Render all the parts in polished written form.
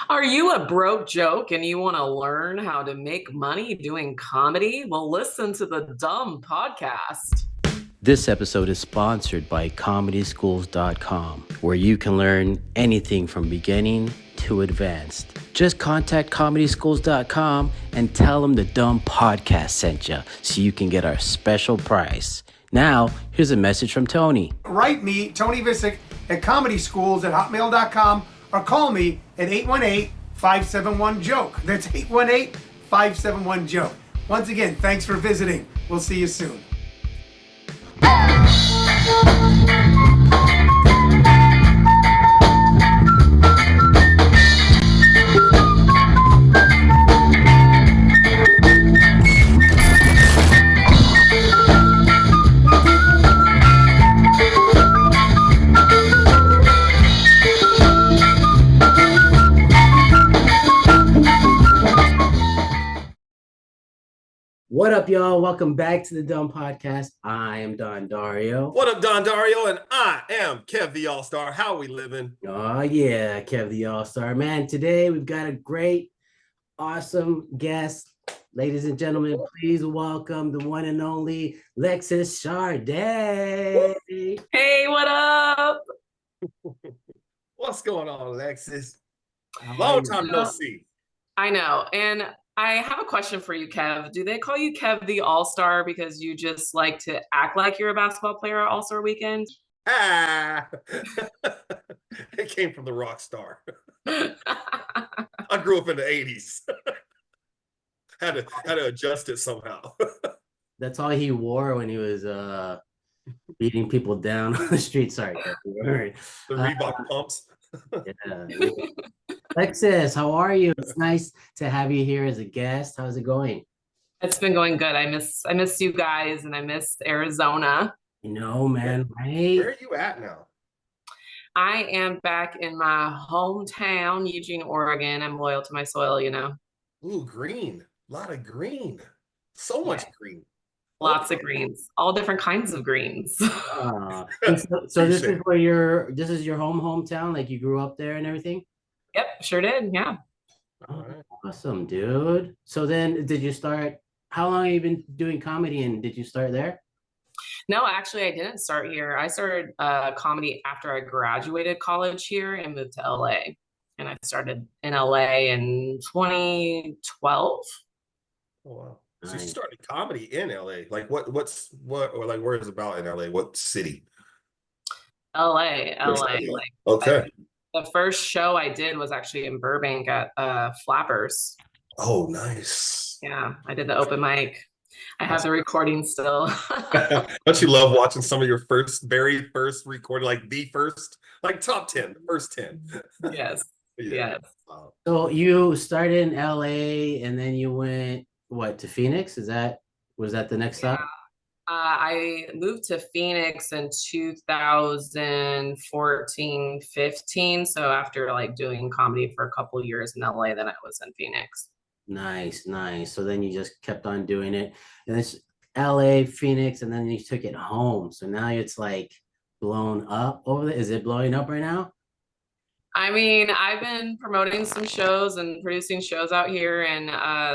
Are you a broke joke and you want to learn how to make money doing comedy? Well, listen to the DUM podcast. This episode is sponsored by comedyschools.com, where you can learn anything from beginning to advanced. Just contact comedyschools.com and tell them the DUM podcast sent you so you can get our special price. Now, here's a message from Tony. Write me, Tony Visick, at comedyschools@hotmail.com or call me at 818-571-JOKE. That's 818-571-JOKE. Once again, thanks for visiting. We'll see you soon. What up, y'all? Welcome back to the DUM podcast. I am Don Dario. What up, Don Dario? And I am Kev The Allstar. How we living? Oh, yeah, Kev The Allstar. Man, today we've got a great, awesome guest. Ladies and gentlemen, please welcome the one and only Lexis Shardé. Hey, what up? What's going on, Alexis? Long time no see. I know. And I have a question for you, Kev. Do they call you Kev the All-Star because you just like to act like you're a basketball player at All-Star Weekend? Ah, it came from the rock star. I grew up in the 80s. had to adjust it somehow. That's all he wore when he was beating people down on the street. Sorry, Kev. The Reebok pumps. Yeah. Lexis, how are you? It's nice to have you here as a guest. How's it going? It's been going good. I miss you guys and I miss Arizona. You know, man, right? Where are you at now? I am back in my hometown, Eugene, Oregon. I'm loyal to my soil, you know. Ooh, green. A lot of green. So much green. Lots of greens, all different kinds of greens. So this is where this is your hometown, like you grew up there and everything? Yep, sure did. Yeah. Oh, awesome, dude. So then how long have you been doing comedy and did you start there? No, actually I didn't start here. I started comedy after I graduated college here and moved to LA. And I started in LA in 2012. Oh, wow. So you started comedy in LA. Like where is it about in LA? What city? LA. Okay. The first show I did was actually in Burbank at Flappers. Oh, nice. Yeah, I did the open mic. I have the recording still. Don't you love watching some of your very first recording, like the first, like top 10, the first 10? Yes. Yeah. Yes. Wow. So you started in LA and then you went to Phoenix? Was that the next stop? I moved to Phoenix in 2014, 15. So after like doing comedy for a couple of years in LA, then I was in Phoenix. Nice. So then you just kept on doing it. And it's LA, Phoenix, and then you took it home. So now it's like blown up over there. Is it blowing up right now? I mean, I've been promoting some shows and producing shows out here, and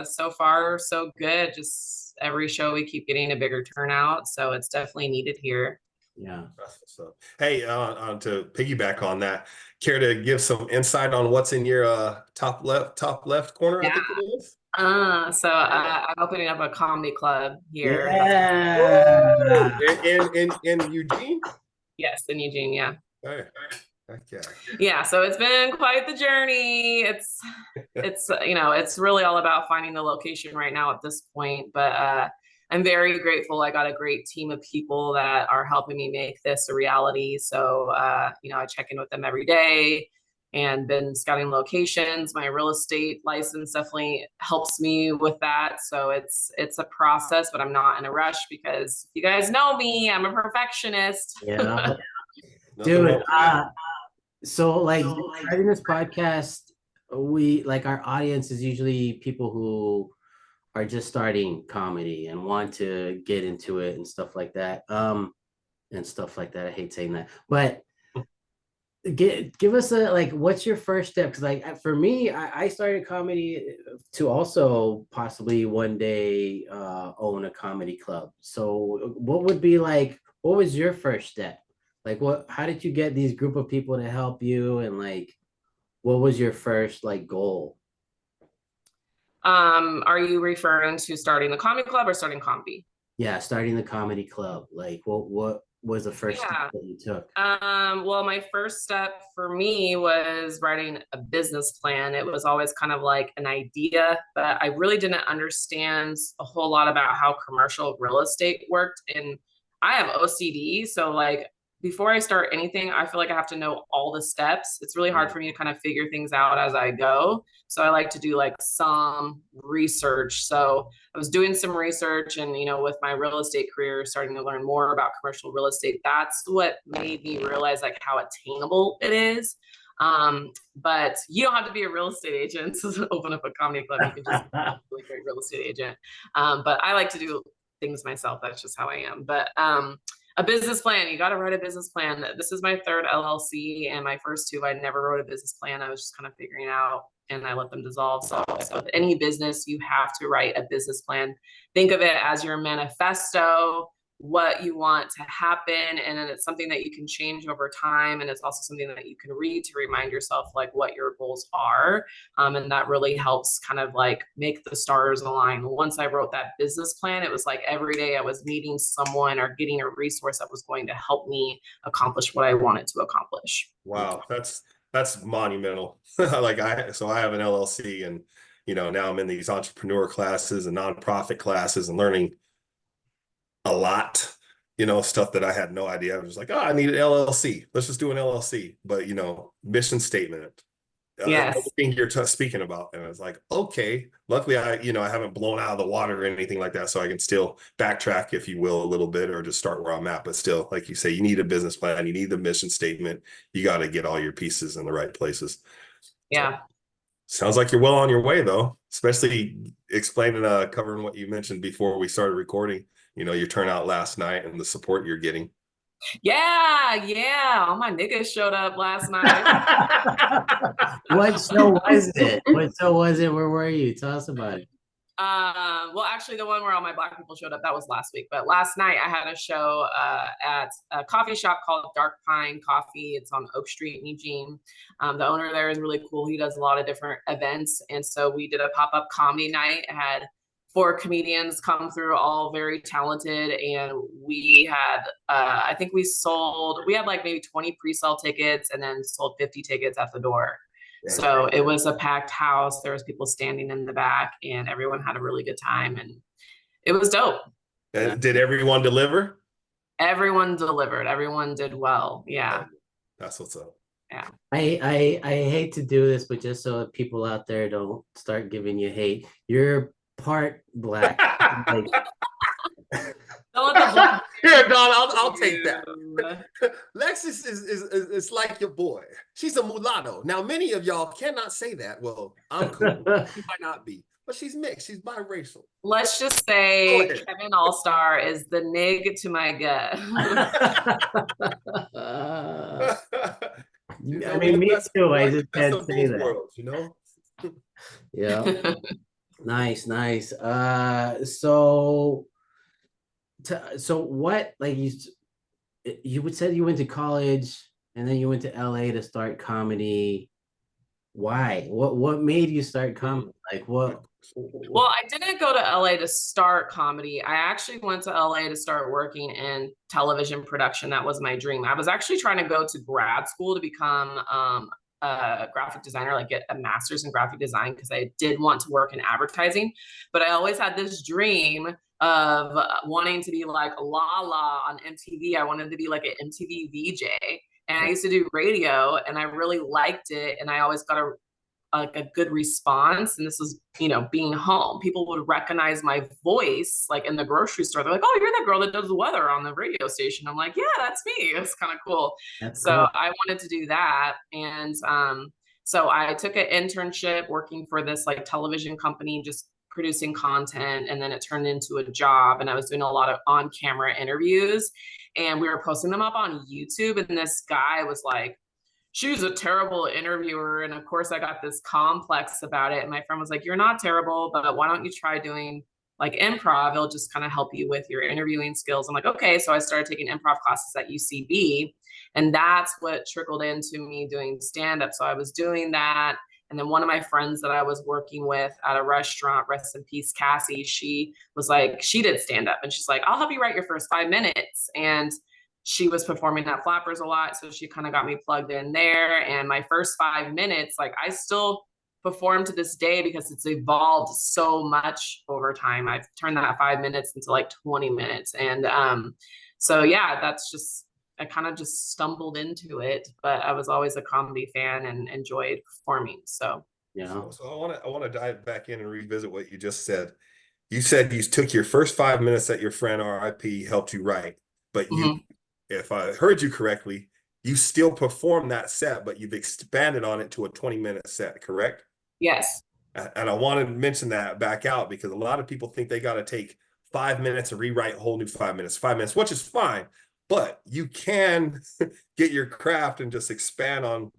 so far, so good. Just every show we keep getting a bigger turnout, so it's definitely needed here. Yeah. So, hey, to piggyback on that, care to give some insight on what's in your top left corner? Yeah. I think it is. I'm opening up a comedy club here. Yeah. In Eugene? Yes, in Eugene, yeah. Hey. Okay. Yeah, so it's been quite the journey. It's it's really all about finding the location right now at this point, but I'm very grateful. I got a great team of people that are helping me make this a reality. So I check in with them every day and been scouting locations. My real estate license definitely helps me with that. So it's a process, but I'm not in a rush because you guys know me, I'm a perfectionist. Yeah. Dude, so like starting this podcast, our audience is usually people who are just starting comedy and want to get into it and stuff like that. I hate saying that, but give us a like, what's your first step? Because like for me, I started comedy to also possibly one day own a comedy club. So what would be like, what was your first step? Like how did you get these group of people to help you? And like, what was your first like goal? Are you referring to starting the comedy club or starting comedy? Yeah, starting the comedy club. Like what was the first step Yeah. that you took? Well, my first step for me was writing a business plan. It was always kind of like an idea, but I really didn't understand a whole lot about how commercial real estate worked. And I have OCD. So, like, before I start anything, I feel like I have to know all the steps. It's really hard Yeah. for me to kind of figure things out as I go. So, I like to do like some research. So, I was doing some research and, with my real estate career, starting to learn more about commercial real estate. That's what made me realize like how attainable it is. But you don't have to be a real estate agent to open up a comedy club. You can just be a really great real estate agent. But I like to do things myself. That's just how I am. But a business plan, you got to write a business plan. This is my third LLC, and my first two, I never wrote a business plan. I was just kind of figuring out and I let them dissolve. So with any business, you have to write a business plan. Think of it as your manifesto, what you want to happen, and then it's something that you can change over time, and it's also something that you can read to remind yourself like what your goals are, and that really helps kind of like make the stars align. Once I wrote that business plan, it was like every day I was meeting someone or getting a resource that was going to help me accomplish what I wanted to accomplish. Wow, that's monumental. So I have an LLC, and now I'm in these entrepreneur classes and nonprofit classes and learning a lot, stuff that I had no idea. I was like, oh, I need an LLC. Let's just do an LLC. But mission statement, Yes. everything you're speaking about. And I was like, okay, luckily I haven't blown out of the water or anything like that. So I can still backtrack, if you will, a little bit, or just start where I'm at. But still, like you say, you need a business plan, you need the mission statement, you got to get all your pieces in the right places. Yeah. So, sounds like you're well on your way though, especially explaining, covering what you mentioned before we started recording, your turnout last night and the support you're getting. Yeah. All my niggas showed up last night. What show was it? What show was it? Where were you? Tell us about it. Well, actually, the one where all my Black people showed up, that was last week. But last night, I had a show at a coffee shop called Dark Pine Coffee. It's on Oak Street in Eugene. The owner there is really cool. He does a lot of different events. And so we did a pop-up comedy night. I had 4 comedians come through, all very talented. And we had, I think we had like maybe 20 pre-sale tickets and then sold 50 tickets at the door. So it was a packed house. There was people standing in the back and everyone had a really good time and it was dope. And did everyone deliver? Everyone delivered. Everyone did well. Yeah. That's what's up. Yeah. I hate to do this, but just so people out there don't start giving you hate, you're part Black. Like, Here, Don, I'll take that. Lexis is like your boy. She's a mulatto. Now, many of y'all cannot say that. Well, I'm cool. She might not be, but she's mixed. She's biracial. Let's just say Kev The Allstar is the nig to my gut. I mean, me too. I just can't say that. Worlds, Yeah. Nice. So what, like you would said you went to college and then you went to LA to start comedy. Why? What made you start comedy? Like what? Well, I didn't go to LA to start comedy. I actually went to LA to start working in television production. That was my dream. I was actually trying to go to grad school to become a graphic designer, like get a master's in graphic design, because I did want to work in advertising. But I always had this dream of wanting to be like Lala on MTV. I wanted to be like an MTV VJ. And I used to do radio and I really liked it. And I always got a good response. And this was, being home. People would recognize my voice, like in the grocery store. They're like, oh, you're the girl that does the weather on the radio station. I'm like, yeah, that's me. It's kind of cool. So cool. I wanted to do that. And so I took an internship working for this like television company, just producing content. And then it turned into a job. And I was doing a lot of on-camera interviews and we were posting them up on YouTube. And this guy was like, she was a terrible interviewer. And of course, I got this complex about it. And my friend was like, you're not terrible, but why don't you try doing like improv? It'll just kind of help you with your interviewing skills. I'm like, okay. So I started taking improv classes at UCB. And that's what trickled into me doing stand-up. So I was doing that. And then one of my friends that I was working with at a restaurant, rest in peace, Cassie, she was like, she did stand-up. And she's like, I'll help you write your first 5 minutes. And she was performing at Flappers a lot. So she kind of got me plugged in there. And my first 5 minutes, like I still perform to this day because it's evolved so much over time. I've turned that 5 minutes into like 20 minutes. And so yeah, that's just, I kind of just stumbled into it, but I was always a comedy fan and enjoyed performing. So Yeah. So I want to dive back in and revisit what you just said. You said you took your first 5 minutes that your friend RIP helped you write, but you, if I heard you correctly, you still perform that set, but you've expanded on it to a 20-minute set, correct? yes. And I want to mention that back out because a lot of people think they got to take 5 minutes and rewrite a whole new 5 minutes, which is fine. But you can get your craft and just expand on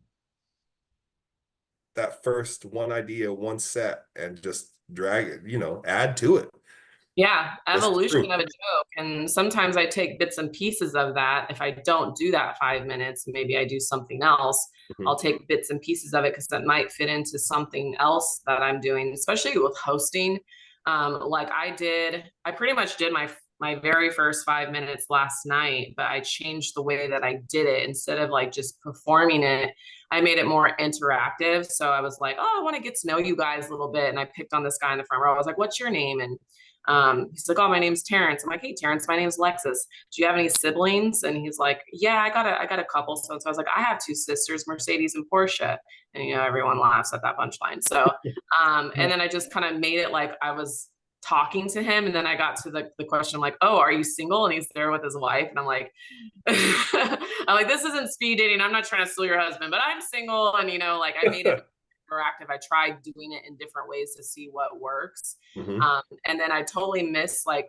that first one idea, one set, and just drag it, add to it. Yeah, evolution of a joke. And sometimes I take bits and pieces of that. If I don't do that 5 minutes, maybe I do something else. I'll take bits and pieces of it because that might fit into something else that I'm doing, especially with hosting. Like I pretty much did my very first 5 minutes last night, but I changed the way that I did it. Instead of like just performing it, I made it more interactive. So I was like, oh, I want to get to know you guys a little bit. And I picked on this guy in the front row. I was like, what's your name? And he's like, oh, my name's Terrence. I'm like, hey, Terrence, my name's Lexis. Do you have any siblings? And he's like, yeah, I got a couple. So I was like, I have 2 sisters, Mercedes and Portia. And, everyone laughs at that punchline. So, and then I just kind of made it like I was talking to him. And then I got to the question, like, oh, are you single? And he's there with his wife. And I'm like, this isn't speed dating. I'm not trying to steal your husband, but I'm single. And, like I made it interactive. I tried doing it in different ways to see what works. And then I totally missed like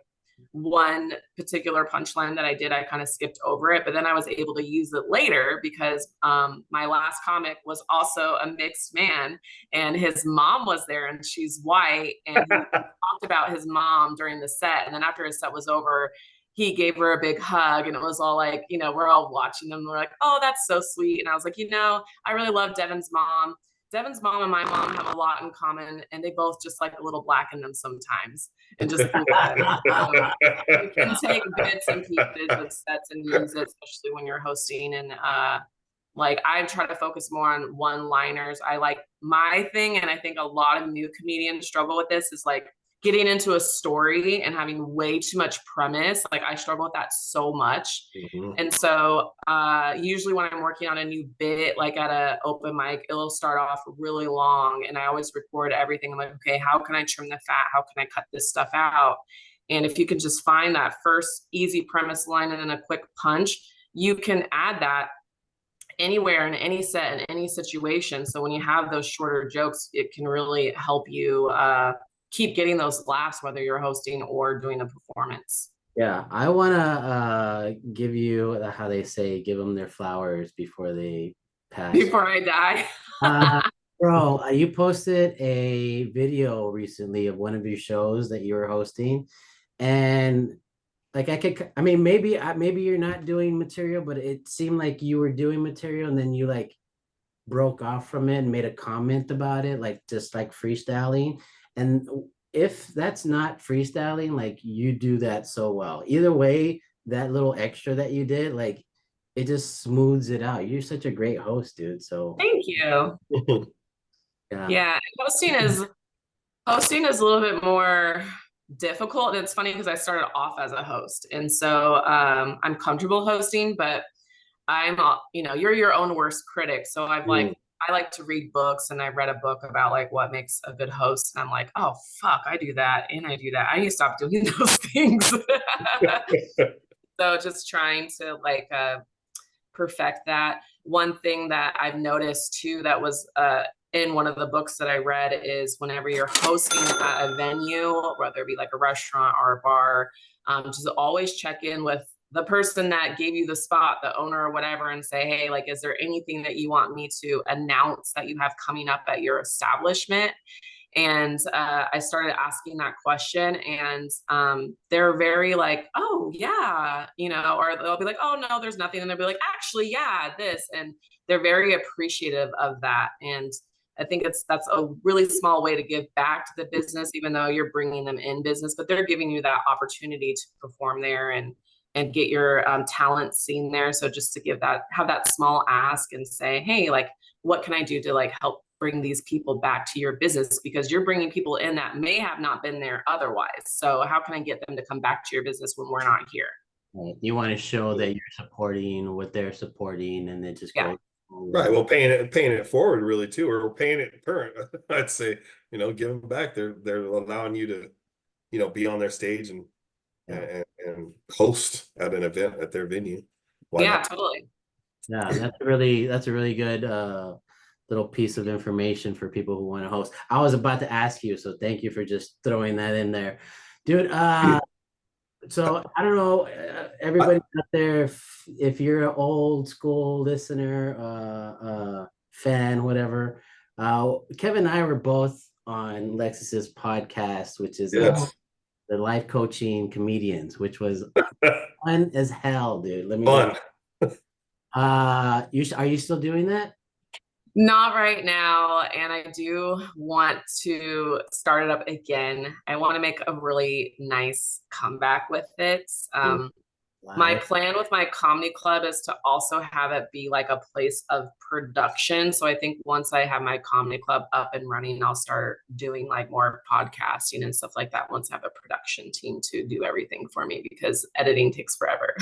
one particular punchline that I did. I kind of skipped over it, but then I was able to use it later because my last comic was also a mixed man and his mom was there and she's white. And he talked about his mom during the set. And then after his set was over, he gave her a big hug and it was all like, we're all watching them. We're like, oh, that's so sweet. And I was like, I really love Devin's mom. Devin's mom and my mom have a lot in common, and they both just like a little black in them sometimes. And just you can take bits and pieces of sets and use it, especially when you're hosting. And like I try to focus more on one-liners. I like my thing, and I think a lot of new comedians struggle with this, is like getting into a story and having way too much premise. Like I struggle with that so much. And so usually when I'm working on a new bit, like at a open mic, it'll start off really long and I always record everything. I'm like, okay, how can I trim the fat? How can I cut this stuff out? And if you can just find that first easy premise line and then a quick punch, you can add that anywhere in any set, in any situation. So when you have those shorter jokes, it can really help you keep getting those laughs, whether you're hosting or doing a performance. Yeah, I want to give you how they say, give them their flowers before they pass. Before I die. Bro, you posted a video recently of one of your shows that you were hosting. And like maybe you're not doing material, but it seemed like you were doing material and then you like broke off from it and made a comment about it, like just like freestyling. And if that's not freestyling, like you do that so well. Either way, that little extra that you did, like it just smooths it out. You're such a great host, dude. So thank you. Yeah, hosting is a little bit more difficult. And it's funny because I started off as a host. And so I'm comfortable hosting, but I'm you're your own worst critic. So I like to read books, and I read a book about like what makes a good host. And I'm like, oh, fuck, I do that. And I do that. I need to stop doing those things. So just trying to like perfect that. One thing that I've noticed too, that was in one of the books that I read, is whenever you're hosting at a venue, whether it be like a restaurant or a bar, just always check in with the person that gave you the spot, the owner or whatever, and say, hey, like, is there anything that you want me to announce that you have coming up at your establishment? And I started asking that question, and they're very like, oh yeah, you know, or they'll be like, oh no, there's nothing. And they'll be like, actually, yeah, this. And they're very appreciative of that. And I think that's a really small way to give back to the business, even though you're bringing them in business, but they're giving you that opportunity to perform there and get your talent seen there. So just to have that small ask and say, hey, like, what can I do to like help bring these people back to your business, because you're bringing people in that may have not been there otherwise. So how can I get them to come back to your business when we're not here? Right. You want to show that you're supporting what they're supporting, and then just go. Right. Well, paying it forward really too, or paying it current. I'd say, you know, give them back. They're allowing you to, you know, be on their stage and host at an event at their venue. Why not? Totally. Yeah, that's a really good little piece of information for people who want to host. I was about to ask you, so thank you for just throwing that in there, dude. So I don't know, everybody out there, if you're an old school listener, fan, whatever. Kevin and I were both on Lexis's podcast, which is the Life Coaching Comedians, which was fun as hell, dude. Let me fun. Are you still doing that? Not right now, and I do want to start it up again. I want to make a really nice comeback with it. My plan with my comedy club is to also have it be like a place of production. So I think once I have my comedy club up and running, I'll start doing like more podcasting and stuff like that once I have a production team to do everything for me, because editing takes forever.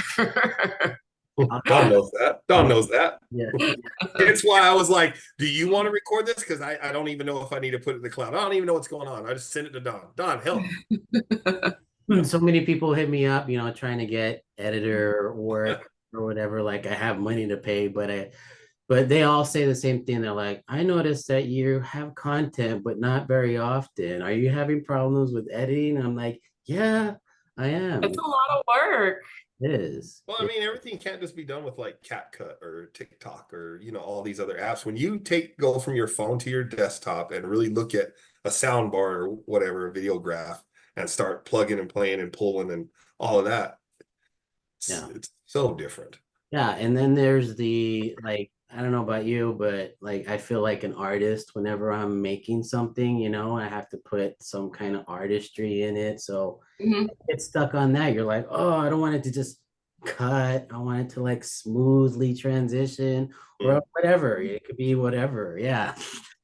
Don knows that. Don knows that. Yeah. It's why I was like, do you want to record this? Because I don't even know if I need to put it in the cloud. I don't even know what's going on. I just send it to Don. Don, help. So many people hit me up, you know, trying to get editor work or whatever. Like, I have money to pay, but they all say the same thing. They're like, I noticed that you have content, but not very often. Are you having problems with editing? I'm like, yeah, I am. It's a lot of work. It is. Well, I mean, everything can't just be done with like CapCut or TikTok or, you know, all these other apps. When you go from your phone to your desktop and really look at a sound bar or whatever, a video graph, and start plugging and playing and pulling and all of that, it's so different. Yeah, and then there's the, like, I don't know about you, but like, I feel like an artist whenever I'm making something, you know, I have to put some kind of artistry in it. So get stuck on that. You're like, oh, I don't want it to just cut. I want it to like smoothly transition or whatever. It could be whatever. Yeah,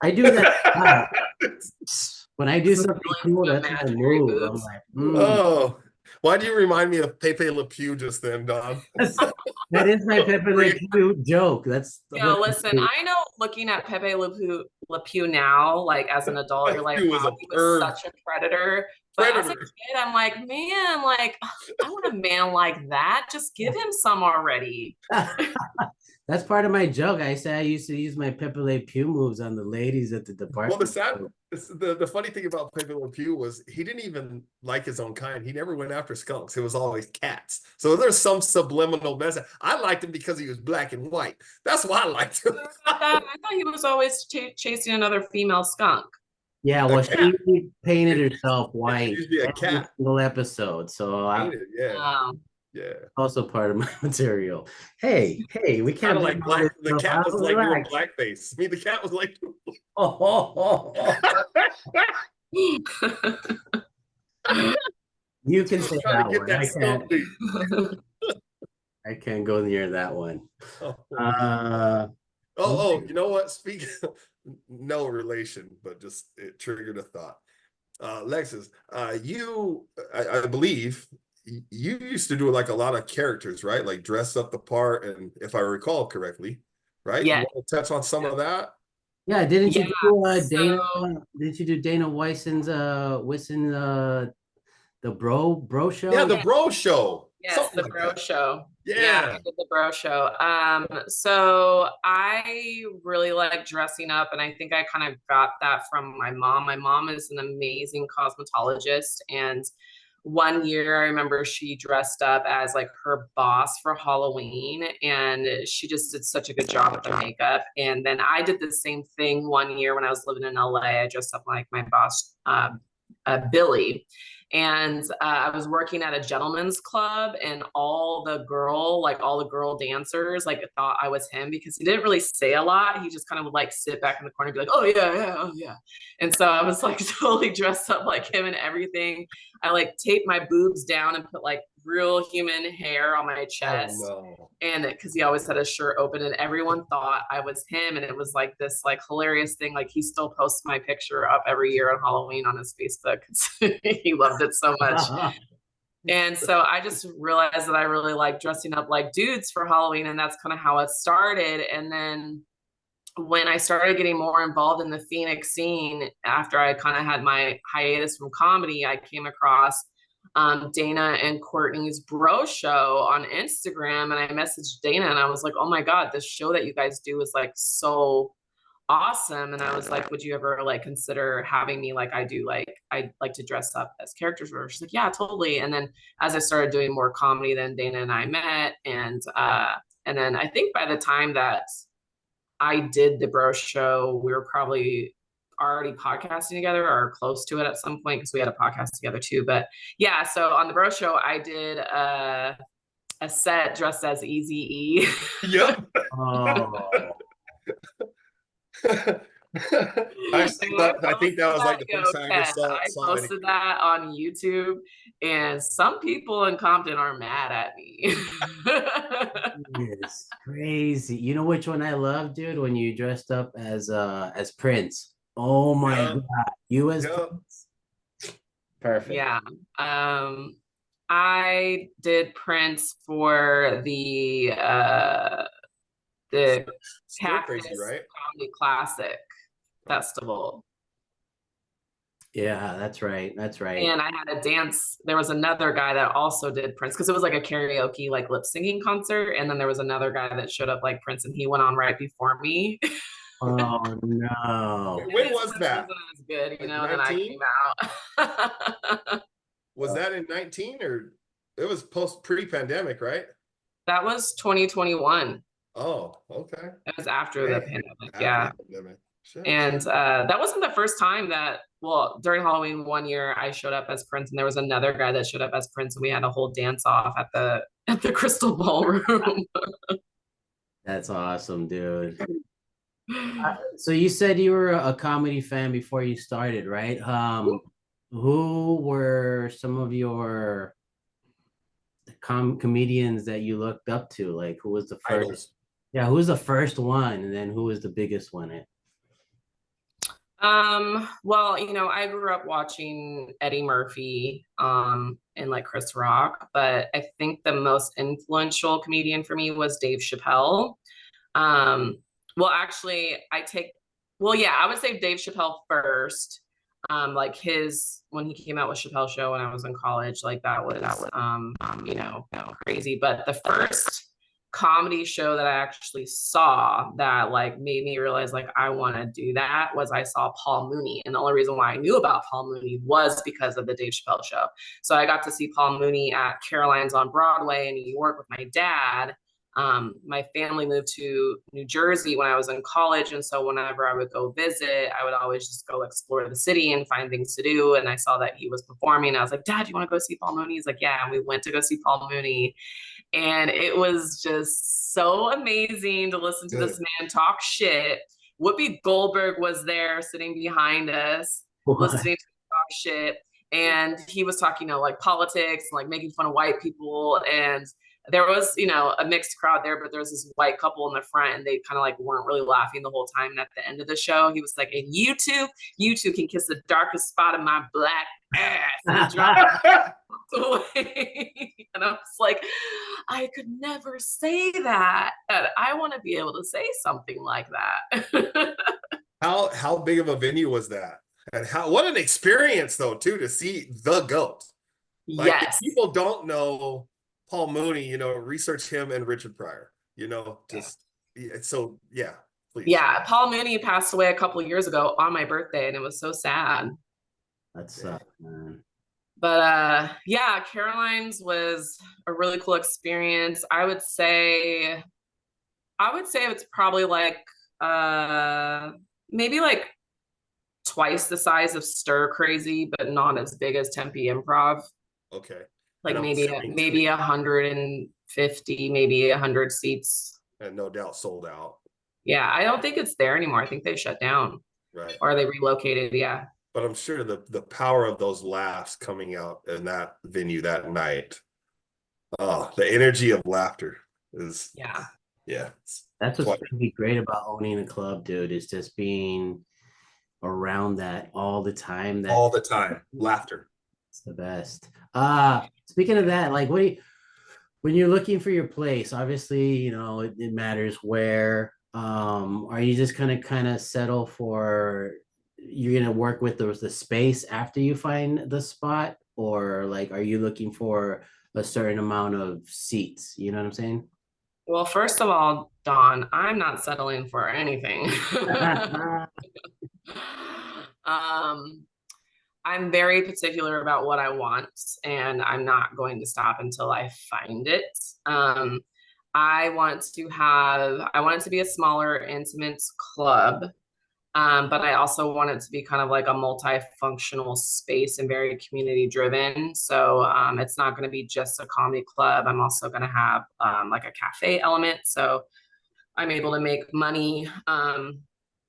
I do that. When I do something cool, that's my move. I'm like, oh, why do you remind me of Pepe Le Pew just then, Don? That is my Pepe Le Pew joke. That's listen, I know, looking at Pepe Le Pew now, like as an adult, you're like, wow, he was such a predator. But as a kid, I'm like, man, like, I want a man like that. Just give him some already. That's part of my joke. I say I used to use my Pepe Le Pew moves on the ladies at the department. Well, the funny thing about Pepe Le Pew was he didn't even like his own kind. He never went after skunks. It was always cats. So there's some subliminal message. I liked him because he was black and white. That's why I liked him. I thought he was always chasing another female skunk. Yeah, well, she painted herself white a cat. Single episode. So yeah, also part of my material. Hey, we can't like black. The cat was like doing blackface. I mean, the cat was like. You can say that one. I can't go near that one. You know what? Speaking of no relation, but just it triggered a thought. Lexis, I believe you used to do like a lot of characters, right? Like dress up the part, and if I recall correctly, right? Yeah. You want to touch on some of that? Yeah, didn't you do Dana? Didn't you do Dana Weisson's the bro show? Yeah, the bro show. Yes, the bro show. Yeah, I did the bro show. So I really like dressing up, and I think I kind of got that from my mom. My mom is an amazing cosmetologist, and one year I remember she dressed up as like her boss for Halloween, and she just did such a good job with her makeup. And then I did the same thing one year when I was living in LA. I dressed up like my boss, Billy. And I was working at a gentleman's club, and all the girl dancers like thought I was him because he didn't really say a lot. He just kind of would like sit back in the corner and be like, oh yeah, yeah, oh yeah. And so I was like totally dressed up like him and everything. I like taped my boobs down and put like real human hair on my chest. Oh, no. And because he always had his shirt open, and everyone thought I was him. And it was like this like hilarious thing. Like he still posts my picture up every year on Halloween on his Facebook. He loved it so much. And so I just realized that I really like dressing up like dudes for Halloween, and that's kind of how it started. And then when I started getting more involved in the Phoenix scene, after I kind of had my hiatus from comedy, I came across Dana and Courtney's bro show on Instagram, and I messaged Dana and I was like, oh my God, this show that you guys do is like so awesome. And I was like, would you ever like consider having me like I do, like I like to dress up as characters? Or she's like, yeah, totally. And then as I started doing more comedy, then Dana and I met, and then I think by the time that I did the bro show, we were probably already podcasting together or close to it at some point, because we had a podcast together too. But yeah, so on the bro show, I did a set dressed as Eazy-E. Yep. Oh. I think that was like the first time I saw I posted that on YouTube, and some people in Compton are mad at me. It's crazy. You know which one I love, dude? When you dressed up as Prince. Oh my God. You as Prince. Perfect. Yeah. I did Prince for the Cactus right? Comedy Classic Festival. Yeah, that's right. That's right. And I had a dance. There was another guy that also did Prince, because it was like a karaoke, like lip singing concert. And then there was another guy that showed up like Prince, and he went on right before me. Oh no. When was that? It was good, you know, Like and then I came out. Was that in 19, or it was pre-pandemic, right? That was 2021. Oh, okay. It was after the pandemic. After Yeah. the pandemic. Shit. And that wasn't the first time that, well, during Halloween one year I showed up as Prince, and there was another guy that showed up as Prince, and we had a whole dance off at the Crystal Ballroom. That's awesome, dude. So you said you were a comedy fan before you started, right? Who were some of your comedians that you looked up to? Like, who was the first? Idols. Yeah, who was the first one, and then who was the biggest one? Well, you know, I grew up watching Eddie Murphy, and like Chris Rock, but I think the most influential comedian for me was Dave Chappelle. Well, actually, I would say Dave Chappelle first. Like when he came out with Chappelle Show when I was in college, like that was you know, crazy. But the first comedy show that I actually saw that like made me realize like I want to do that was I saw Paul Mooney. And the only reason why I knew about Paul Mooney was because of the Dave Chappelle Show. So I got to see Paul Mooney at Caroline's on Broadway in New York with my dad. My family moved to New Jersey when I was in college. And so whenever I would go visit, I would always just go explore the city and find things to do. And I saw that he was performing. I was like, Dad, do you want to go see Paul Mooney? He's like, yeah. And we went to go see Paul Mooney. And it was just so amazing to listen to this man talk shit. Whoopi Goldberg was there sitting behind us, listening to him talk shit. And he was talking, you know, like politics, and like making fun of white people. And there was, you know, a mixed crowd there, but there was this white couple in the front, and they kind of like weren't really laughing the whole time. And at the end of the show, he was like, and you two can kiss the darkest spot of my black ass. And he dropped away. And I was like, I could never say that. And I want to be able to say something like that. How big of a venue was that? And what an experience though, too, to see the GOAT. Like, yes. if people don't know Paul Mooney, you know, research him and Richard Pryor, you know, just so yeah, please. Yeah, Paul Mooney passed away a couple of years ago on my birthday, and it was so sad. That sucks, man. But yeah, Caroline's was a really cool experience. I would say it's probably like maybe like twice the size of Stir Crazy, but not as big as Tempe Improv. Okay. Like And I'm maybe assuming maybe 150, maybe 100 seats. and no doubt sold out. Yeah, I don't think it's there anymore. I think they shut down Right. or they relocated. Yeah. But I'm sure the power of those laughs coming out in that venue that night. Oh, the energy of laughter is, Yeah. yeah. That's what's really great about owning a club, dude, is just being around that all the time. All the time. Laughter. It's the best. Speaking of that, like when you're looking for your place, obviously, it matters where. Are you just gonna kind of settle for you're gonna work with the space after you find the spot, or like are you looking for a certain amount of seats? You know what I'm saying? Well, first of all, Dawn, I'm not settling for anything. um, I'm very particular about what I want, and I'm not going to stop until I find it. Um, I want it to be a smaller, intimate club. But I also want it to be kind of like a multifunctional space and very community driven. So it's not going to be just a comedy club. I'm also going to have like a cafe element. So I'm able to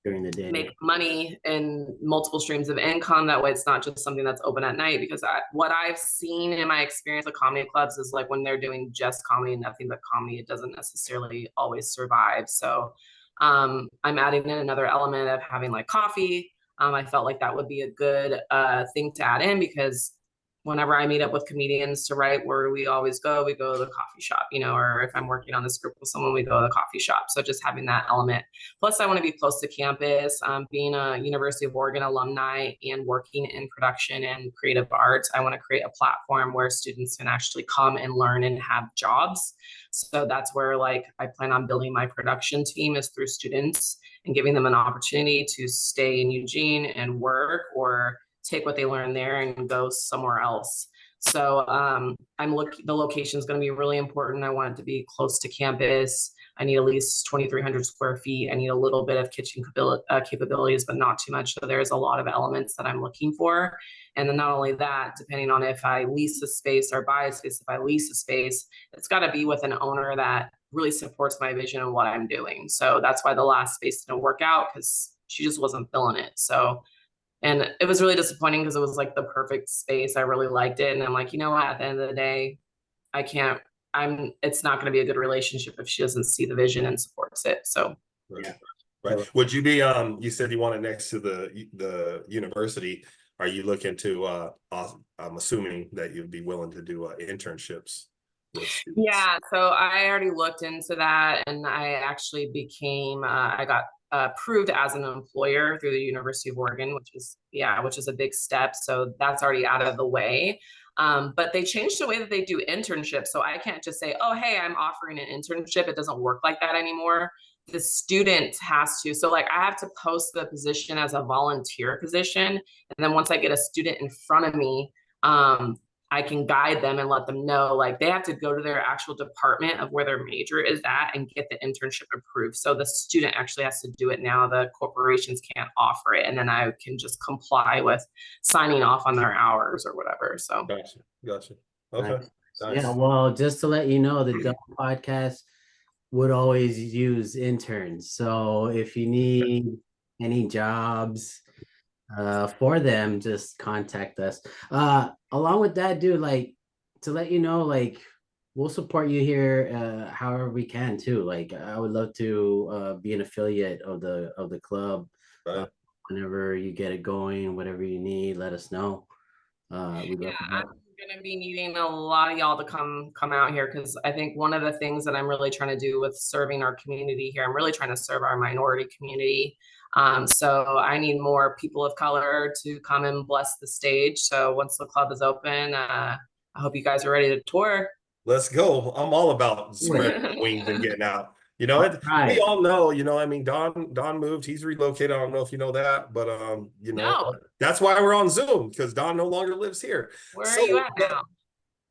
During the day. make money in multiple streams of income. That way it's not just something that's open at night, because what I've seen in my experience with comedy clubs is like when they're doing just comedy and nothing but comedy, it doesn't necessarily always survive. So I'm adding in another element of having like coffee. I felt like that would be a good thing to add in, because whenever I meet up with comedians to write, where do we always go? We go to the coffee shop, or if I'm working on the script with someone, we go to the coffee shop. So just having that element. Plus, I want to be close to campus. Being a University of Oregon alumni and working in production and creative arts, I want to create a platform where students can actually come and learn and have jobs. So that's where like I plan on building my production team, is through students and giving them an opportunity to stay in Eugene and work, or take what they learn there and go somewhere else. So the location is going to be really important. I want it to be close to campus. I need at least 2,300 square feet. I need a little bit of kitchen capabilities, but not too much. So there's a lot of elements that I'm looking for. And then not only that, depending on if I lease a space or buy a space, if I lease a space, it's got to be with an owner that really supports my vision and what I'm doing. So that's why the last space didn't work out, because she just wasn't feeling it. So, and it was really disappointing because it was like the perfect space. I really liked it. And I'm like, you know what, at the end of the day, it's not going to be a good relationship if she doesn't see the vision and supports it. So, Right. yeah. Right. Would you be, you said you want it next to the university. Are you looking to, I'm assuming that you'd be willing to do internships with students? Yeah, so I already looked into that, and I actually I got approved as an employer through the University of Oregon, which is a big step. So that's already out of the way. But they changed the way that they do internships. So I can't just say, oh, hey, I'm offering an internship. It doesn't work like that anymore. The student has to. So like I have to post the position as a volunteer position. And then once I get a student in front of me, I can guide them and let them know, like they have to go to their actual department of where their major is at and get the internship approved. So the student actually has to do it now. The corporations can't offer it. And then I can just comply with signing off on their hours or whatever. So Gotcha. Okay. Nice. Yeah, well, just to let you know, the DUM podcast would always use interns. So if you need any jobs for them, just contact us. Along with that, dude, like to let you know, like we'll support you here however we can too. Like I would love to be an affiliate of the club. Right. Whenever you get it going, whatever you need, let us know. I'm gonna be needing a lot of y'all to come out here, because I think one of the things that I'm really trying to do with serving our community here, I'm really trying to serve our minority community. So I need more people of color to come and bless the stage. So once the club is open, I hope you guys are ready to tour. Let's go. I'm all about spreading wings and getting out. You know, we Right. all know, you know, I mean, Don moved, he's relocated. I don't know if you know that, but you know, No, that's why we're on Zoom, because Don no longer lives here. where are you So at now?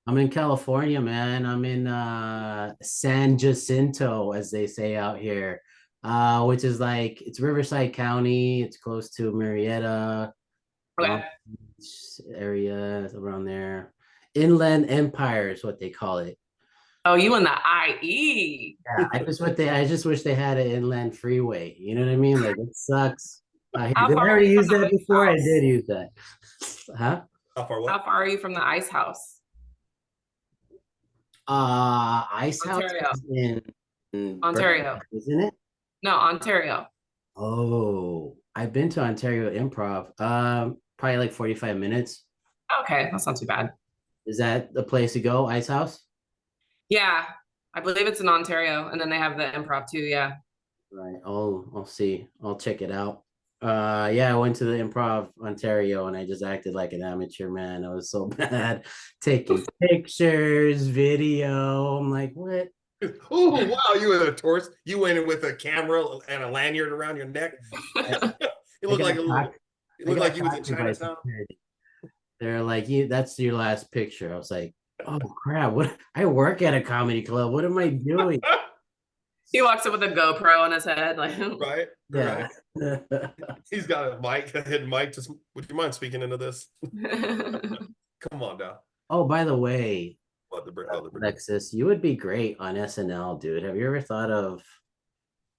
I'm in California, man. I'm in San Jacinto, as they say out here, which is like it's Riverside County. It's close to Marietta, Long Okay. Beach area around there. Inland Empire is what they call it. Oh, you in the IE. Yeah, I just wish they had an inland freeway. You know what I mean? Like it sucks. How Did I far are already you from use the that ice before? I house? did use that. Huh? how far How what? far are you from the ice house? Ice House Ontario. is in Ontario. Burnaby, isn't it? No, Ontario. Oh, I've been to Ontario Improv. Probably like 45 minutes. Okay, that's not too bad. Is that the place to go, Ice House? Yeah, I believe it's in Ontario, and then they have the improv too. Yeah. Right. I'll see. I'll check it out. Yeah, I went to the Improv Ontario and I just acted like an amateur, man. I was so bad taking pictures, video. I'm like, what? Oh, wow, you were a tourist. You went in with a camera and a lanyard around your neck. It I looked got like a little, talked. it I looked got like you was in talked to by Chinatown. security. They're like, you that's your last picture. I was like, oh crap, what I work at a comedy club. What am I doing? He walks in with a GoPro on his head, like. Right, Yeah. right. He's got a mic, a hidden mic. Just, would you mind speaking into this? Come on now. Oh, by the way, What the Lexis, you would be great on SNL, dude. Have you ever thought of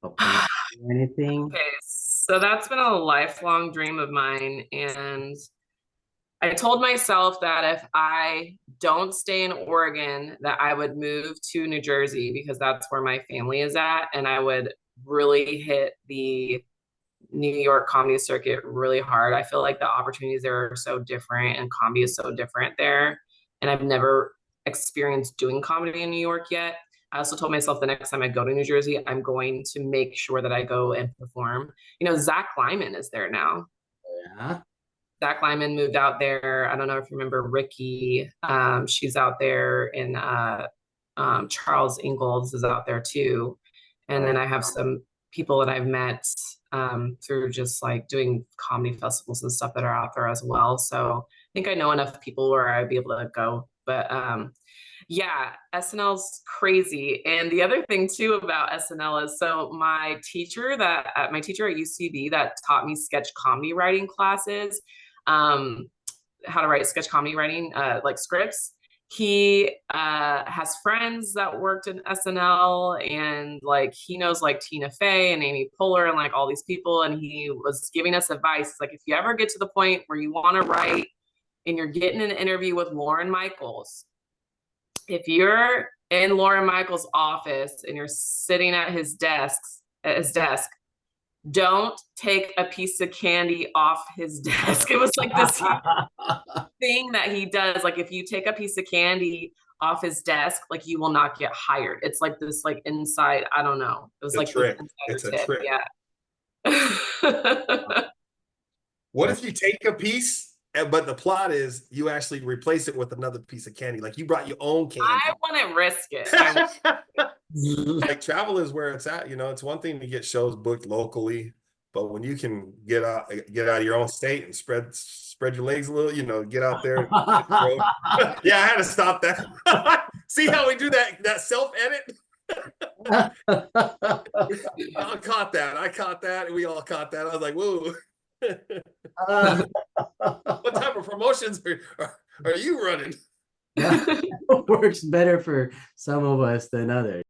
applying or anything? Okay, so that's been a lifelong dream of mine, and I told myself that if I don't stay in Oregon, that I would move to New Jersey because that's where my family is at, and I would really hit the New York comedy circuit really hard. I feel like the opportunities there are so different, and comedy is so different there, and I've never experienced doing comedy in New York yet. I also told myself the next time I go to New Jersey, I'm going to make sure that I go and perform. You know, Zach Lyman is there now. Yeah. Zach Lyman moved out there. I don't know if you remember Ricky. She's out there, and Charles Ingalls is out there too. And then I have some people that I've met through just like doing comedy festivals and stuff that are out there as well. So I think I know enough people where I'd be able to go. But yeah, SNL's crazy. And the other thing too about SNL is so my teacher at UCB that taught me sketch comedy writing classes, how to write sketch comedy writing, like scripts. He has friends that worked in SNL, and like he knows like Tina Fey and Amy Poehler and like all these people. And he was giving us advice like, if you ever get to the point where you want to write and you're getting an interview with Lorne Michaels, if you're in Lorne Michaels' office and you're sitting at his desk, don't take a piece of candy off his desk. It was like this thing that he does. Like if you take a piece of candy off his desk, like you will not get hired. It's like this like inside, I don't know. It was a like this trick. It's a insider tip. trick. Yeah. What if you take a piece, but the plot is you actually replace it with another piece of candy? Like you brought your own candy. I wouldn't risk it. Like travel is where it's at. You know, it's one thing to get shows booked locally, but when you can get out of your own state and spread your legs a little, you know, get out there. Yeah, I had to stop that. See how we do that self edit? I caught that, and we all caught that. I was like, whoa. What type of promotions are you running? Works better for some of us than others.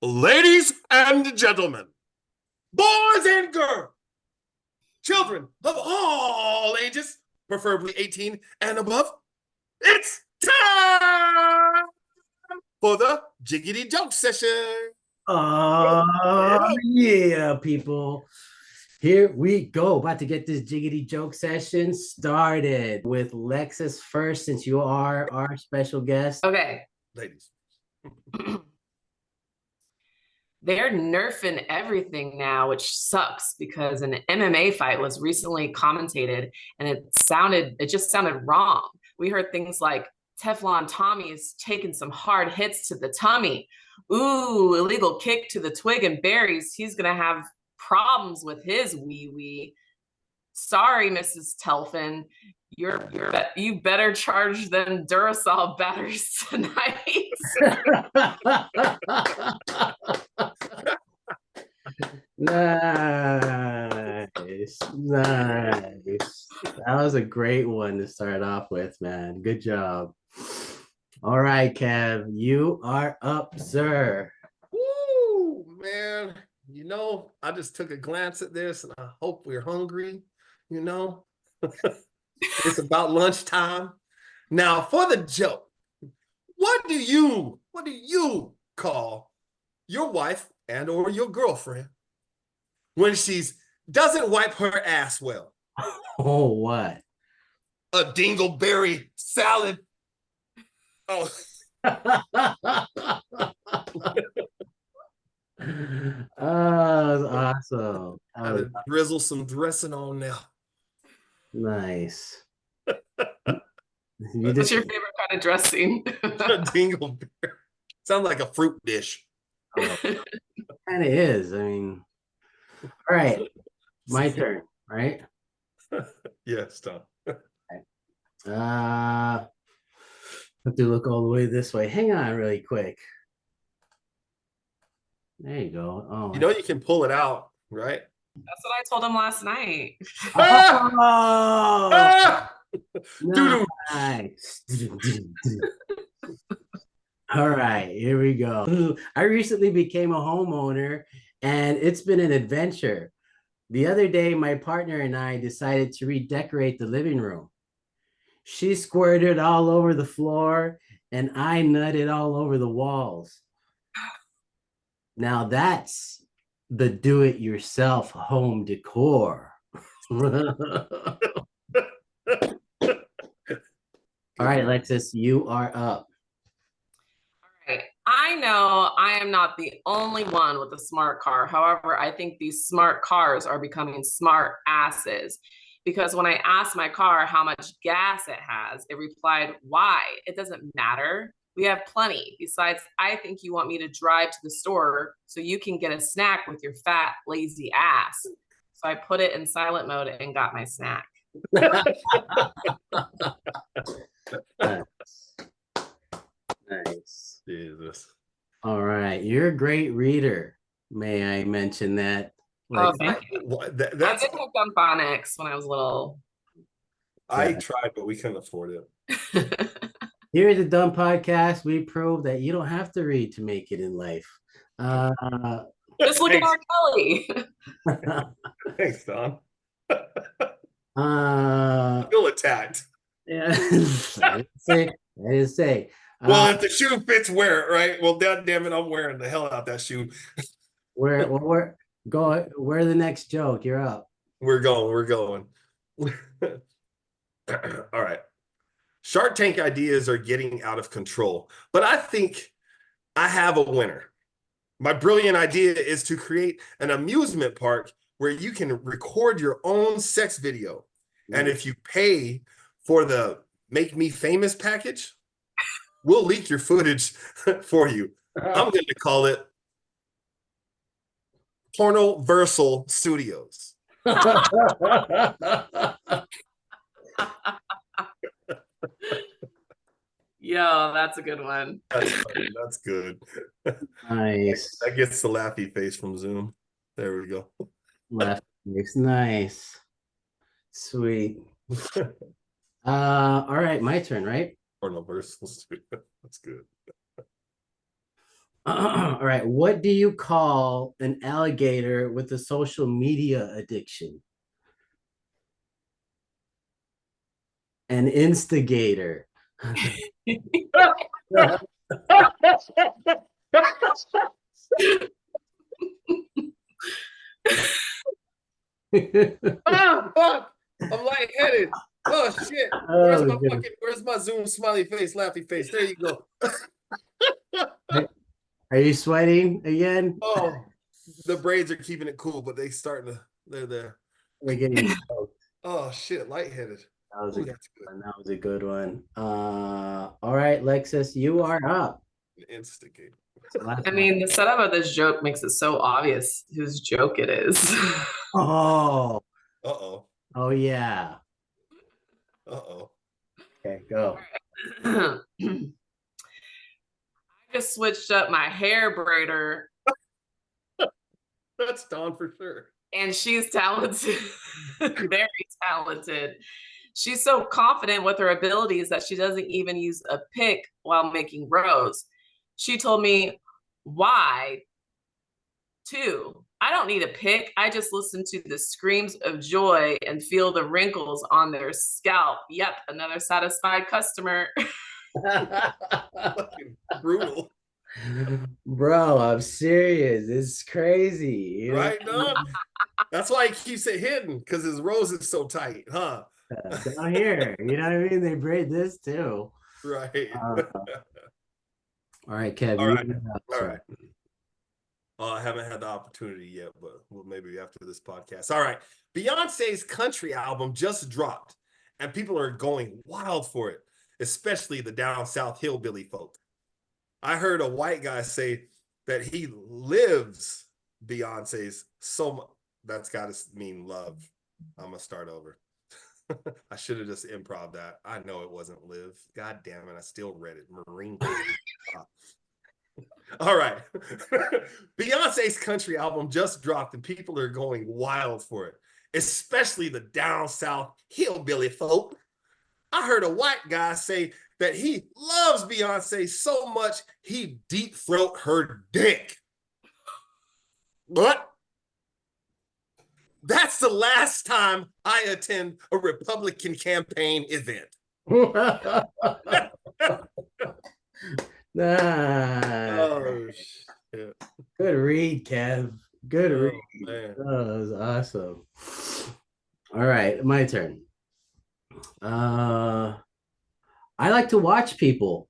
Ladies and gentlemen, boys and girls, children of all ages, preferably 18 and above, it's time for the Jiggity Joke Session. Yeah, people. Here we go. About to get this jiggity joke session started with Lexis first, since you are our special guest. Okay. Ladies. they're nerfing everything now, which sucks because an MMA fight was recently commentated and it just sounded wrong. We heard things like Teflon Tommy is taking some hard hits to the tummy. Ooh, illegal kick to the twig and berries. He's gonna have problems with his wee wee. Sorry, Mrs. Telfin. You better charge them Duracell batteries tonight. Nice. That was a great one to start off with, man. Good job. All right, Kev, you are up, sir. Woo, man. I just took a glance at this and I hope we're hungry. It's about lunchtime. Now, for the joke, what do you call your wife and or your girlfriend when she's doesn't wipe her ass well? Oh, what? A dingleberry salad. Oh. Oh, that's awesome. I would drizzle some dressing on now. Nice. What's your favorite kind of dressing? Dingleberry. Sounds like a fruit dish. Oh, kind of is. I mean, all right. My turn, right? Yes, Tom. Have to look all the way this way. Hang on really quick. There you go. Oh, you can pull it out, right? That's what I told him last night. Oh, nice. All right, here we go. I recently became a homeowner and it's been an adventure. The other day, my partner and I decided to redecorate the living room. She squirted all over the floor and I nutted all over the walls. Now that's the do-it-yourself home decor. All right, Lexis, you are up. All right. I know I am not the only one with a smart car. However, I think these smart cars are becoming smart asses. Because when I asked my car how much gas it has, it replied, why? It doesn't matter. We have plenty. Besides, I think you want me to drive to the store so you can get a snack with your fat, lazy ass. So I put it in silent mode and got my snack. Nice. Jesus. All right. You're a great reader. May I mention that? Like, I did have dumb phonics when I was little. I tried, but we couldn't afford it. Here at the DUM Podcast, we prove that you don't have to read to make it in life. Just look at R. Kelly. Thanks, Don. I feel attacked. Yeah, I didn't say. Well, if the shoe fits, wear it, right? Well, God damn it, I'm wearing the hell out that shoe. Where the next joke? You're up. We're going. All right. Shark Tank ideas are getting out of control, but I think I have a winner. My brilliant idea is to create an amusement park where you can record your own sex video. And if you pay for the Make Me Famous package, we'll leak your footage for you. I'm going to call it Pornoversal Studios. Yo, that's a good one. That's good. Nice. That gets the laughy face from Zoom. There we go. Laughy face. Nice. Sweet. All right, my turn, right? Pornoversal Studios. That's good. All right. What do you call an alligator with a social media addiction? An instigator. Fuck! I'm lightheaded. Oh shit! Where's my Zoom smiley face, laughy face? There you go. Are you sweating again? Oh, the braids are keeping it cool, but they starting to, they're there. We're getting soaked. Oh shit, lightheaded. That was a Ooh, good that's good. one. That was a good one. All right, Lexus, you are up. Instigate. Last I one. mean, the setup of this joke makes it so obvious whose joke it is. Oh, Uh-oh. oh yeah. Uh-oh. Okay, go. I just switched up my hair braider, That's Dawn for sure. and she's talented, very talented. She's so confident with her abilities that she doesn't even use a pick while making rows. She told me, why? Two, I don't need a pick. I just listen to the screams of joy and feel the wrinkles on their scalp. Yep, another satisfied customer. Fucking brutal. Bro, I'm serious. It's crazy. You know? Right, Dawn? That's why he keeps it hidden, because his rose is so tight, huh? Down here. You know what I mean? They braid this too. Right. All right, Kev. All You right. up, All sir. right. I haven't had the opportunity yet, but well, maybe after this podcast. All right. Beyonce's country album just dropped, and people are going wild for it, especially the down south hillbilly folk. I heard a white guy say that he lives Beyonce's so much. That's got to mean love. I'm going to start over. I should have just improv that. I know it wasn't live. God damn it. I still read it. Marine. All right. Beyonce's country album just dropped and people are going wild for it, especially the down south hillbilly folk. I heard a white guy say that he loves Beyonce so much he deep throat her dick. What? That's the last time I attend a Republican campaign event. Nah. Oh, shit. Good read, Kev. Good read. Man. Oh, that was awesome. All right, my turn. I like to watch people.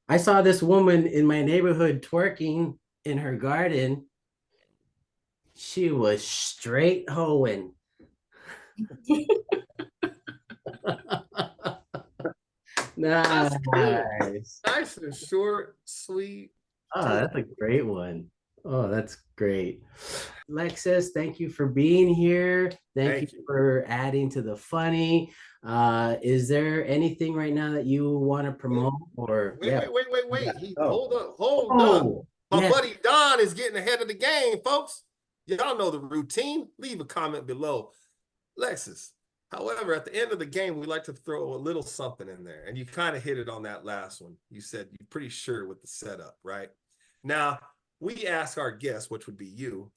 I saw this woman in my neighborhood twerking in her garden. She was straight hoeing. Nice. Nice and short, sweet. Oh, that's a great one. Oh, that's great. Lexus, thank you for being here. Thank you for adding to the funny. Is there anything right now that you want to promote or Wait. Hold up. Oh, My buddy Don is getting ahead of the game, folks. Y'all know the routine. Leave a comment below. Lexus. However, at the end of the game, we like to throw a little something in there. And you kind of hit it on that last one. You said you're pretty sure with the setup, right? Now, we ask our guests, which would be you,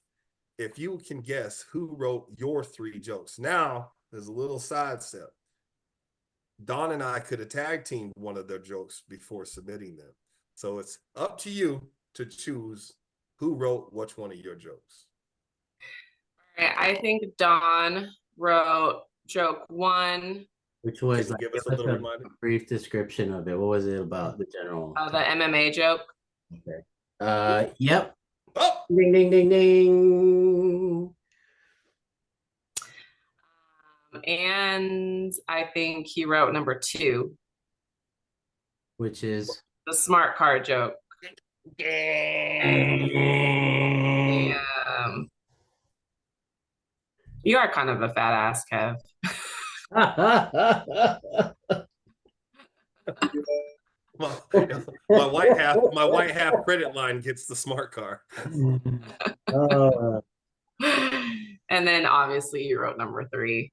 if you can guess who wrote your 3 jokes. Now, there's a little side step. Don and I could have tag teamed one of their jokes before submitting them. So it's up to you to choose who wrote which one of your jokes. All right, I think Dawn wrote joke 1. which was Can you give us a little reminder? Brief description of it. What was it about? The general. The MMA joke. Okay. Yep. Oh, Ding ding ding ding. And I think he wrote number 2, Which is the smart car joke. You are kind of a fat ass, Kev. my white half credit line gets the smart car. And then obviously you wrote number 3.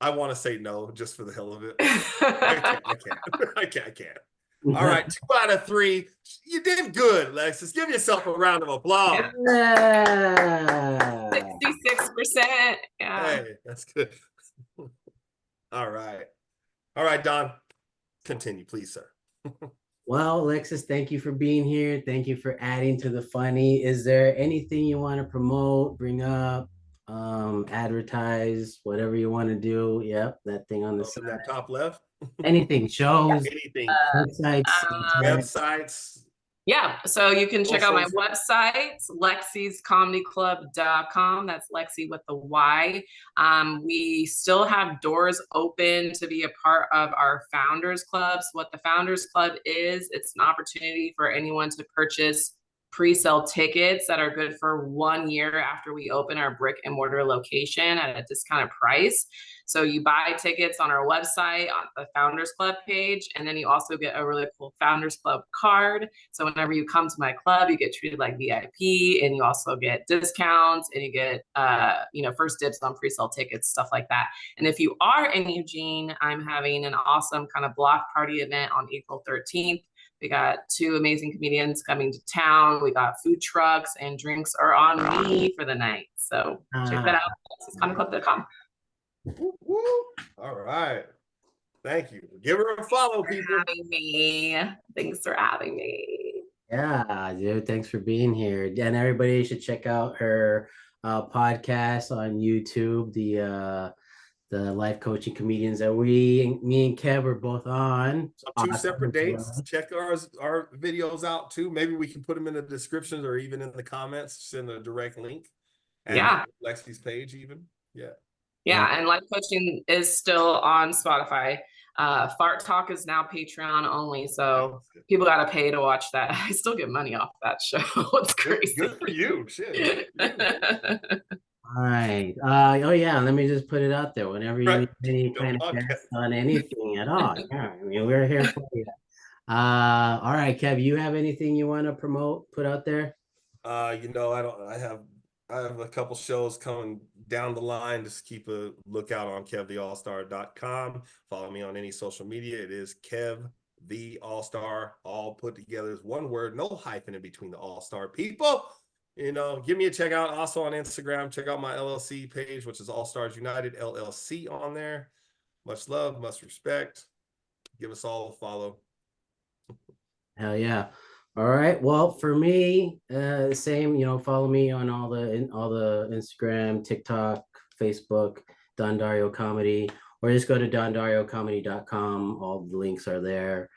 I want to say no just for the hell of it. I can't. All right, 2 out of 3. You did good, Lexus. Give yourself a round of applause. Yeah. 66%. Yeah. Hey, that's good. All right, Don. Continue, please, sir. Well, Alexis, thank you for being here. Thank you for adding to the funny. Is there anything you want to promote, bring up, advertise, whatever you want to do? Yep, that thing on the side. Top left. Anything, shows, Anything. websites. Websites. Yeah, so you can check out my Social. website, lexiscomedyclub.com. That's Lexi with the Y. We still have doors open to be a part of our Founders Club. So what the Founders Club is, it's an opportunity for anyone to purchase pre-sale tickets that are good for 1 year after we open our brick and mortar location at a discounted price. So you buy tickets on our website, on the Founders Club page, and then you also get a really cool Founders Club card. So whenever you come to my club, you get treated like VIP, and you also get discounts, and you get first dibs on pre-sale tickets, stuff like that. And if you are in Eugene, I'm having an awesome kind of block party event on April 13th. We got 2 amazing comedians coming to town. We got food trucks, and drinks are on me for the night. So check that out. LexisComedyClub.com. All right. Thank you. Give her a follow, people. Having me. Thanks for having me. Yeah, dude, thanks for being here. And everybody should check out her podcast on YouTube, the life coaching comedians that me and Kev are both on. So 2 separate dates. Check our videos out too. Maybe we can put them in the descriptions or even in the comments. Send a direct link. And Yeah. Lexi's page even. Yeah. Yeah, and life coaching is still on Spotify. Fart Talk is now Patreon only, so people got to pay to watch that. I still get money off that show. It's crazy. Good for you. Shit. All right. Oh yeah, let me just put it out there. Whenever you need any kind of guest on anything at all, yeah, I mean, we're here for you. All right, Kev, you have anything you want to promote, put out there? I have a couple shows coming down the line. Just keep a lookout on kevtheallstar.com. Follow me on any social media. It is Kev The Allstar, all put together as one word, no hyphen in between the All-Star people. Give me a check out. Also on Instagram, check out my LLC page, which is All Stars United LLC on there. Much love, much respect. Give us all a follow. Hell yeah. All right. Well, for me, same, follow me on all the Instagram, TikTok, Facebook, Don Dario Comedy, or just go to dondarriocomedy.com. All the links are there.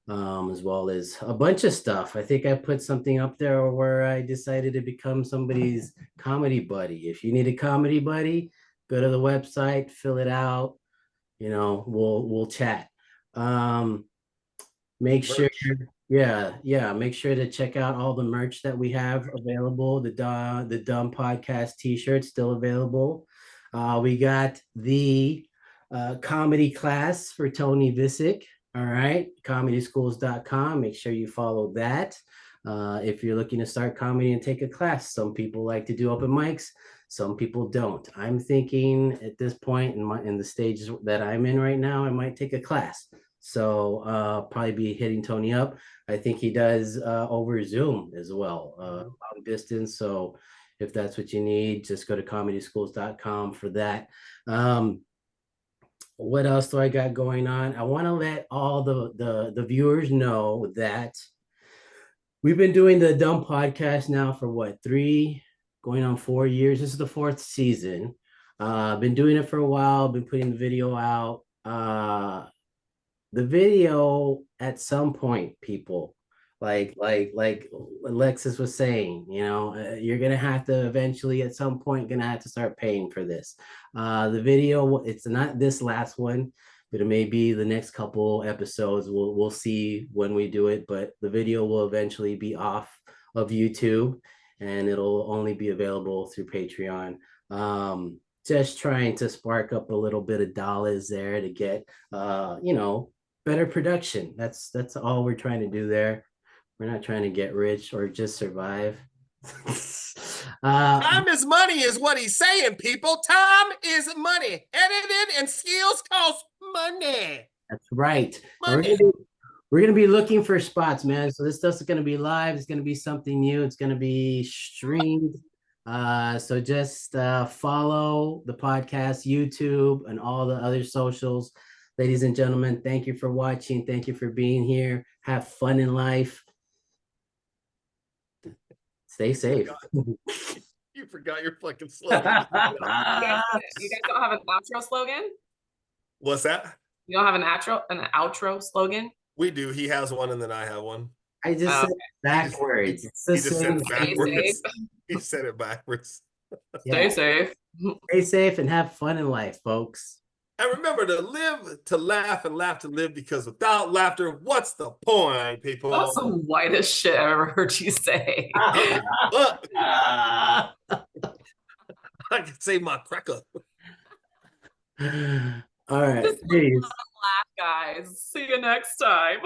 As well as a bunch of stuff. I think I put something up there where I decided to become somebody's comedy buddy. If you need a comedy buddy, go to the website, fill it out. We'll chat. Make sure, make sure to check out all the merch that we have available. The DUM Podcast T-shirt still available. We got the comedy class for Tony Visick. All right, comedyschools.com. Make sure you follow that. If you're looking to start comedy and take a class, some people like to do open mics, some people don't. I'm thinking at this point in the stages that I'm in right now, I might take a class. So probably be hitting Tony up. I think he does over Zoom as well, long distance. So if that's what you need, just go to comedyschools.com for that. What else do I got going on? I want to let all the viewers know that we've been doing the DUM podcast now for going on 4 years. This is the 4th season. I've been doing it for a while, been putting the video out. The video at some point, people, like Alexis was saying, you're gonna have to eventually at some point gonna have to start paying for this. The video, it's not this last one, but it may be the next couple episodes. We'll see when we do it, but the video will eventually be off of YouTube and it'll only be available through Patreon. Just trying to spark up a little bit of dollars there to get better production. That's all we're trying to do there. We're not trying to get rich or just survive. Time is money is what he's saying, people. Time is money. Editing and skills cost money. That's right. Money. We're gonna be looking for spots, man. So this stuff's gonna be live. It's gonna be something new. It's gonna be streamed. So just follow the podcast, YouTube, and all the other socials. Ladies and gentlemen, thank you for watching. Thank you for being here. Have fun in life. Stay safe. You forgot your fucking slogan. You guys don't have an outro slogan? What's that? You don't have an outro slogan? We do. He has one and then I have one. I just said backwards. It's the He just said same it thing. backwards. He said it backwards. Stay safe. Stay safe and have fun in life, folks. And remember to live to laugh and laugh to live, because without laughter, what's the point, people? That's the whitest shit I've ever heard you say. Look, I can save my cracker. All right. Just Peace. laugh, guys. See you next time.